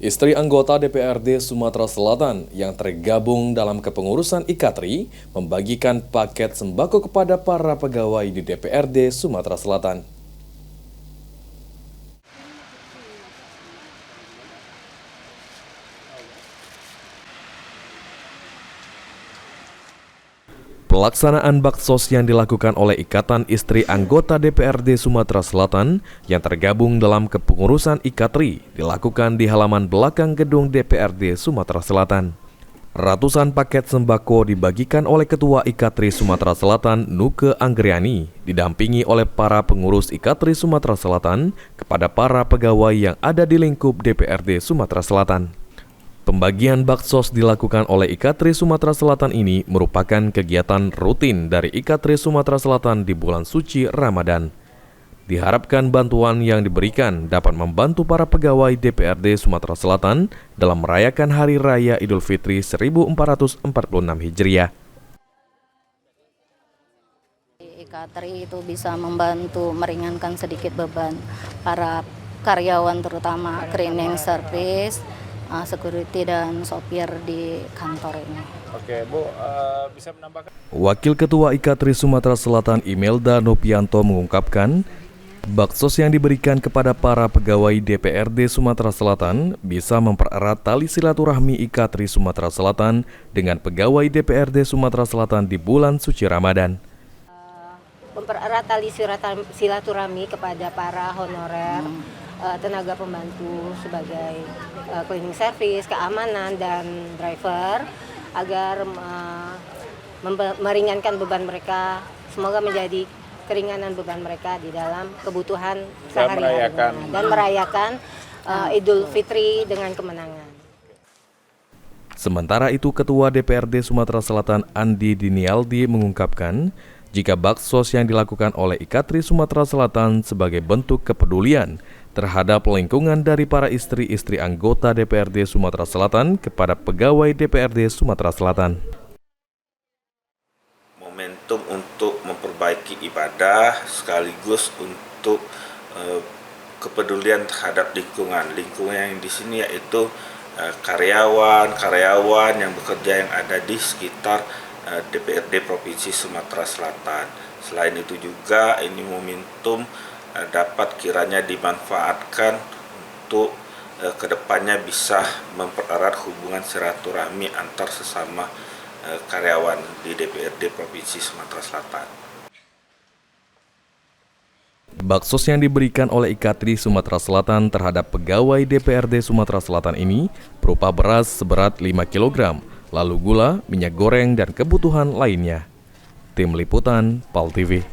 Istri anggota DPRD Sumatera Selatan yang tergabung dalam kepengurusan IKATRI membagikan paket sembako kepada para pegawai di DPRD Sumatera Selatan. Pelaksanaan baksos yang dilakukan oleh Ikatan Istri Anggota DPRD Sumatera Selatan yang tergabung dalam kepengurusan IKATRI dilakukan di halaman belakang gedung DPRD Sumatera Selatan. Ratusan paket sembako dibagikan oleh Ketua IKATRI Sumatera Selatan Nuke Anggriani, didampingi oleh para pengurus IKATRI Sumatera Selatan kepada para pegawai yang ada di lingkup DPRD Sumatera Selatan. Pembagian baksos dilakukan oleh IKATRI Sumatera Selatan ini merupakan kegiatan rutin dari IKATRI Sumatera Selatan di bulan suci Ramadan. Diharapkan bantuan yang diberikan dapat membantu para pegawai DPRD Sumatera Selatan dalam merayakan Hari Raya Idul Fitri 1446 Hijriah. IKATRI itu bisa membantu meringankan sedikit beban para karyawan, terutama cleaning service, security dan sopir di kantor ini. Oke, Bu, bisa menambahkan? Wakil Ketua IKATRI Sumatera Selatan Imelda Nopianto mengungkapkan, baksos yang diberikan kepada para pegawai DPRD Sumatera Selatan bisa mempererat tali silaturahmi IKATRI Sumatera Selatan dengan pegawai DPRD Sumatera Selatan di bulan suci Ramadan. Mempererat tali silaturahmi kepada para honorer, tenaga pembantu sebagai cleaning service, keamanan, dan driver agar meringankan beban mereka. Semoga menjadi keringanan beban mereka di dalam kebutuhan sehari-hari dan merayakan Idul Fitri dengan kemenangan. Sementara itu, Ketua DPRD Sumatera Selatan Andi Dinialdi mengungkapkan, jika baksos yang dilakukan oleh IKATRI Sumatera Selatan sebagai bentuk kepedulian terhadap lingkungan dari para istri-istri anggota DPRD Sumatera Selatan kepada pegawai DPRD Sumatera Selatan. Momentum untuk memperbaiki ibadah sekaligus untuk kepedulian terhadap lingkungan. Lingkungan yang di sini yaitu karyawan yang bekerja yang ada di sekitar DPRD Provinsi Sumatera Selatan. Selain itu juga ini momentum dapat kiranya dimanfaatkan untuk kedepannya bisa mempererat hubungan silaturahmi antar sesama karyawan di DPRD Provinsi Sumatera Selatan. Baksos yang diberikan oleh IKATRI Sumatera Selatan terhadap pegawai DPRD Sumatera Selatan ini berupa beras seberat 5 kg, lalu gula, minyak goreng, dan kebutuhan lainnya. Tim Liputan, PAL TV.